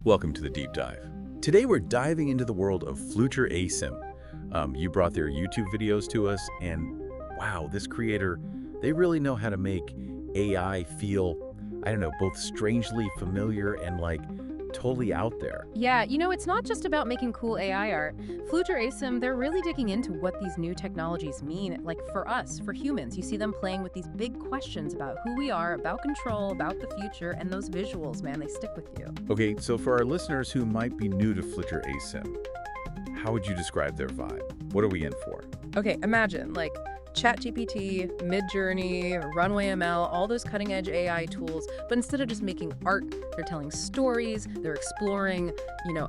Welcome to the Deep Dive. Today we're diving into the world of Flutur ASIM. You brought their YouTube videos to us, and wow, this creator, they really know how to make AI feel, I don't know, both strangely familiar and like totally out there. Yeah, it's not just about making cool AI art. Flutur ASIM, they're really digging into what these new technologies mean, like for us, for humans. You see them playing with these big questions about who we are, about control, about the future, and those visuals, man, they stick with you. Okay, so for our listeners who might be new to Flutur ASIM, how would you describe their vibe? What are we in for? Okay, imagine, like, ChatGPT, MidJourney, Runway ML, all those cutting-edge AI tools, but instead of just making art, they're telling stories, they're exploring,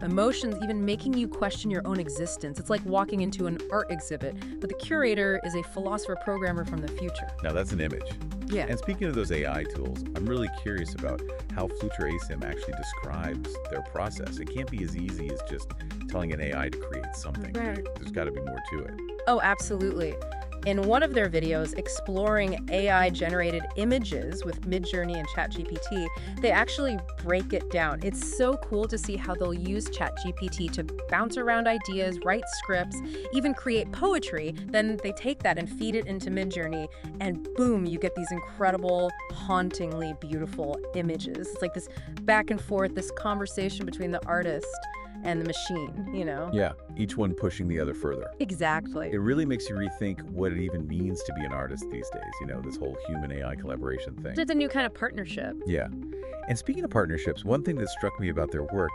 emotions, even making you question your own existence. It's like walking into an art exhibit, but the curator is a philosopher-programmer from the future. Now that's an image. Yeah. And speaking of those AI tools, I'm really curious about how Flutur ASIM actually describes their process. It can't be as easy as just telling an AI to create something. Right. There's got to be more to it. Oh, absolutely. In one of their videos exploring AI-generated images with MidJourney and ChatGPT, they actually break it down. It's so cool to see how they'll use ChatGPT to bounce around ideas, write scripts, even create poetry. Then they take that and feed it into MidJourney, and boom, you get these incredible, hauntingly beautiful images. It's like this back and forth, this conversation between the artist and the machine, Yeah, each one pushing the other further. Exactly. It really makes you rethink what it even means to be an artist these days, this whole human-AI collaboration thing. It's a new kind of partnership. Yeah. And speaking of partnerships, one thing that struck me about their work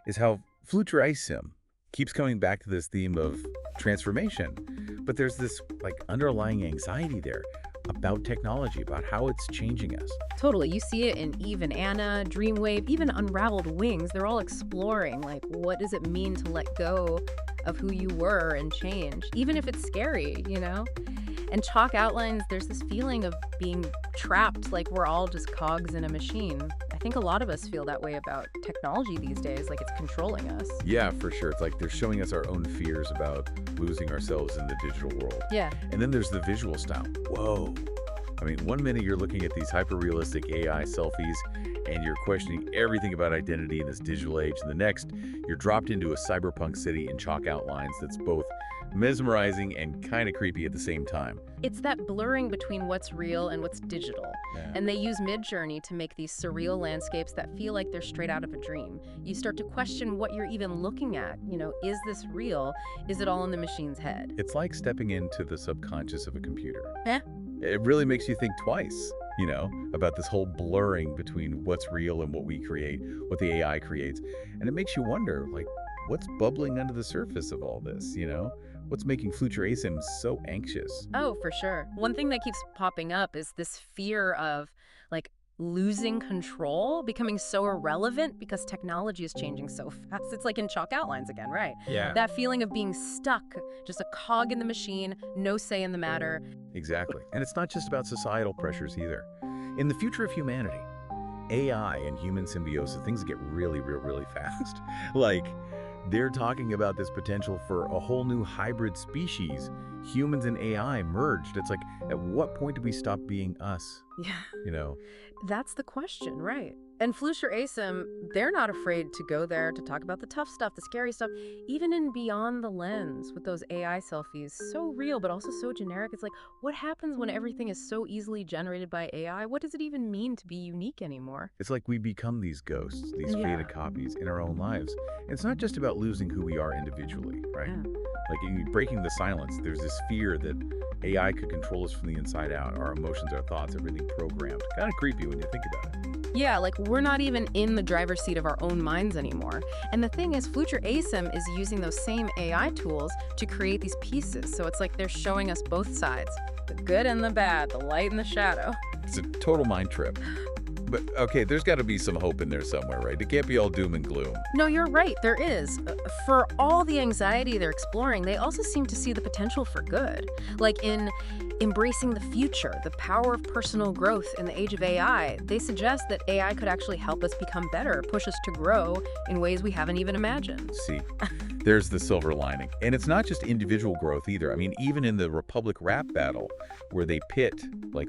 is how Flutur ASIM keeps coming back to this theme of transformation. But there's this underlying anxiety there about technology, about how it's changing us. Totally. You see it in Eve and Anna, Dreamwave, even Unraveled Wings. They're all exploring, what does it mean to let go of who you were and change, even if it's scary, And Chalk outlines, there's this feeling of being trapped, like we're all just cogs in a machine. I think a lot of us feel that way about technology these days, like it's controlling us. Yeah, for sure. It's like they're showing us our own fears about losing ourselves in the digital world. Yeah. And then there's the visual style. Whoa. I mean, one minute you're looking at these hyper-realistic AI selfies and you're questioning everything about identity in this digital age, and the next, you're dropped into a cyberpunk city in chalk outlines that's both mesmerizing and kind of creepy at the same time. It's that blurring between what's real and what's digital. Yeah. And they use MidJourney to make these surreal landscapes that feel like they're straight out of a dream. You start to question what you're even looking at. Is this real? Is it all in the machine's head? It's like stepping into the subconscious of a computer. Yeah. It really makes you think twice, about this whole blurring between what's real and what we create, what the AI creates. And it makes you wonder, what's bubbling under the surface of all this, What's making Flutur ASIM so anxious? Oh, for sure. One thing that keeps popping up is this fear of, losing control, becoming so irrelevant because technology is changing so fast. It's like in Chalk outlines again, right? Yeah. That feeling of being stuck, just a cog in the machine, no say in the matter. Exactly. And it's not just about societal pressures either. In the future of humanity, AI and human symbiosis, things get really real, really fast. They're talking about this potential for a whole new hybrid species, humans and AI merged. It's at what point do we stop being us? Yeah. That's the question, right? And Flutur ASIM, they're not afraid to go there to talk about the tough stuff, the scary stuff, even in Beyond the Lens with those AI selfies. So real, but also so generic. It's what happens when everything is so easily generated by AI? What does it even mean to be unique anymore? It's like we become these ghosts, these faded copies in our own lives. And it's not just about losing who we are individually, right? Yeah. In breaking the silence, there's this fear that AI could control us from the inside out. Our emotions, our thoughts, everything programmed. Kind of creepy when you think about it. Yeah, we're not even in the driver's seat of our own minds anymore. And the thing is, Flutur ASIM is using those same AI tools to create these pieces. So it's like they're showing us both sides, the good and the bad, the light and the shadow. It's a total mind trip. But okay, there's got to be some hope in there somewhere, right? It can't be all doom and gloom. No, you're right, there is. For all the anxiety they're exploring, they also seem to see the potential for good. In embracing the future, the power of personal growth in the age of AI, they suggest that AI could actually help us become better, push us to grow in ways we haven't even imagined. See, there's the silver lining. And it's not just individual growth either. I mean, even in the Republic rap battle, where they pit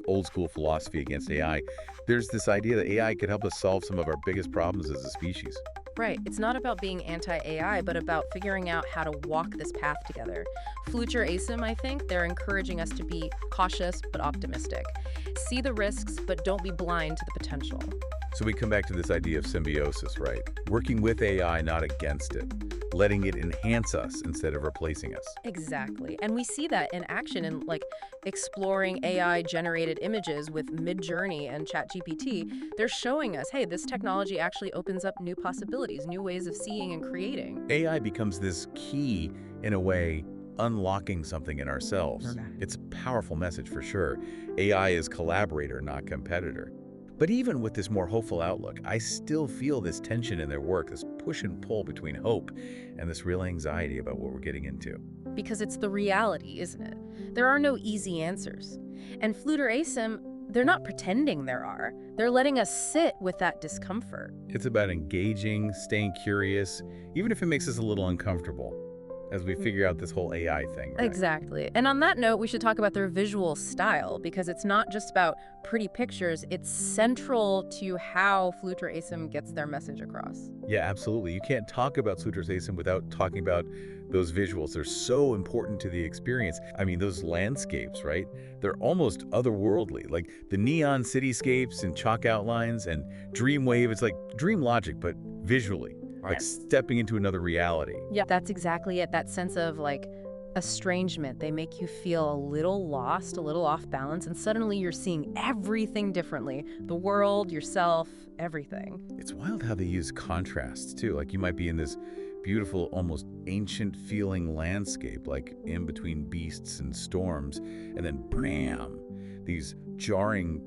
old school philosophy against AI, there's this idea that AI could help us solve some of our biggest problems as a species. Right. It's not about being anti-AI, but about figuring out how to walk this path together. Flutur ASIM, I think, they're encouraging us to be cautious but optimistic. See the risks, but don't be blind to the potential. So we come back to this idea of symbiosis, right? Working with AI, not against it. Letting it enhance us instead of replacing us. Exactly. And we see that in action in like exploring AI-generated images with MidJourney and ChatGPT. They're showing us, hey, this technology actually opens up new possibilities, new ways of seeing and creating. AI becomes this key, in a way, unlocking something in ourselves. It's a powerful message for sure. AI is collaborator, not competitor. But even with this more hopeful outlook, I still feel this tension in their work, this push and pull between hope and this real anxiety about what we're getting into. Because it's the reality, isn't it? There are no easy answers. And Flutur ASIM, they're not pretending there are. They're letting us sit with that discomfort. It's about engaging, staying curious, even if it makes us a little uncomfortable, as we figure out this whole AI thing, right? Exactly. And on that note, we should talk about their visual style, because it's not just about pretty pictures, it's central to how Flutur ASIM gets their message across. Yeah, absolutely. You can't talk about Flutur ASIM without talking about those visuals. They're so important to the experience. I mean, those landscapes, right? They're almost otherworldly, like the neon cityscapes and chalk outlines and Dreamwave. It's like dream logic, but visually. Like stepping into another reality. Yeah, that's exactly it. That sense of like estrangement. They make you feel a little lost, a little off balance, and suddenly you're seeing everything differently. The world, yourself, everything. It's wild how they use contrasts too. Like you might be in this beautiful, almost ancient feeling landscape, like in between beasts and storms, and then bam, these jarring,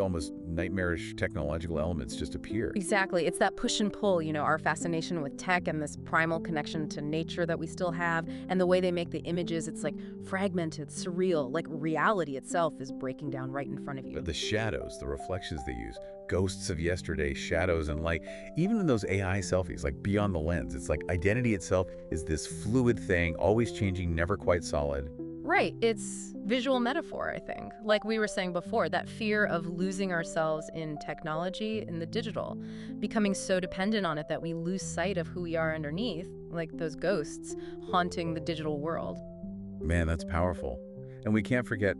almost nightmarish technological elements just appear. Exactly. It's that push and pull, you know, our fascination with tech and this primal connection to nature that we still have, and the way they make the images, it's like fragmented, surreal, like reality itself is breaking down right in front of you. But the shadows, the reflections they use, ghosts of yesterday, shadows and light, even in those AI selfies, like beyond the lens, it's like identity itself is this fluid thing, always changing, never quite solid. Right. It's visual metaphor, I think. Like we were saying before, that fear of losing ourselves in technology, in the digital, becoming so dependent on it that we lose sight of who we are underneath, like those ghosts haunting the digital world. Man, that's powerful. And we can't forget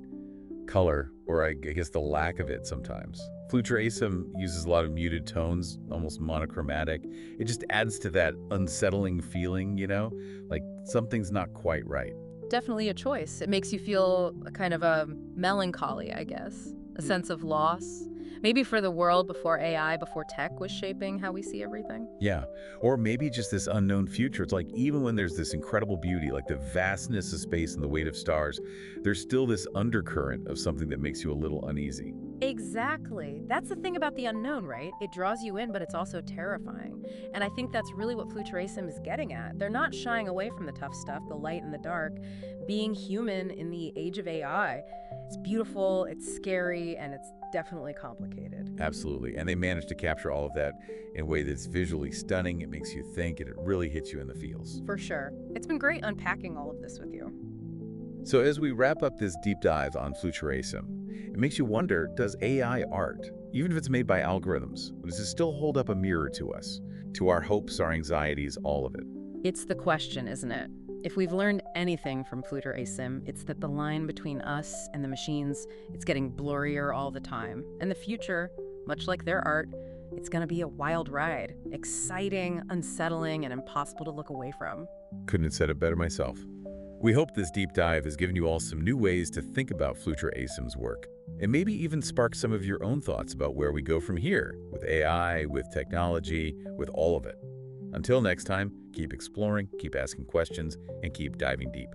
color, or I guess the lack of it sometimes. Flutur ASIM uses a lot of muted tones, almost monochromatic. It just adds to that unsettling feeling, you know? Like something's not quite right. Definitely a choice. It makes you feel a kind of a melancholy, I guess, a sense of loss. Maybe for the world before AI, before tech was shaping how we see everything. Yeah, or maybe just this unknown future. It's like even when there's this incredible beauty, like the vastness of space and the weight of stars, there's still this undercurrent of something that makes you a little uneasy. Exactly. That's the thing about the unknown, right? It draws you in, but it's also terrifying. And I think that's really what Flutur ASIM is getting at. They're not shying away from the tough stuff, the light and the dark. Being human in the age of AI, it's beautiful, it's scary, and it's definitely complicated. Absolutely. And they managed to capture all of that in a way that's visually stunning. It makes you think, and it really hits you in the feels. For sure. It's been great unpacking all of this with you. So as we wrap up this deep dive on Flutur ASIM, it makes you wonder, does AI art, even if it's made by algorithms, does it still hold up a mirror to us, to our hopes, our anxieties, all of it? It's the question, isn't it? If we've learned anything from Flutur ASIM, it's that the line between us and the machines, it's getting blurrier all the time. And the future, much like their art, it's going to be a wild ride. Exciting, unsettling, and impossible to look away from. Couldn't have said it better myself. We hope this deep dive has given you all some new ways to think about Flutur ASIM's work, and maybe even spark some of your own thoughts about where we go from here, with AI, with technology, with all of it. Until next time, keep exploring, keep asking questions, and keep diving deep.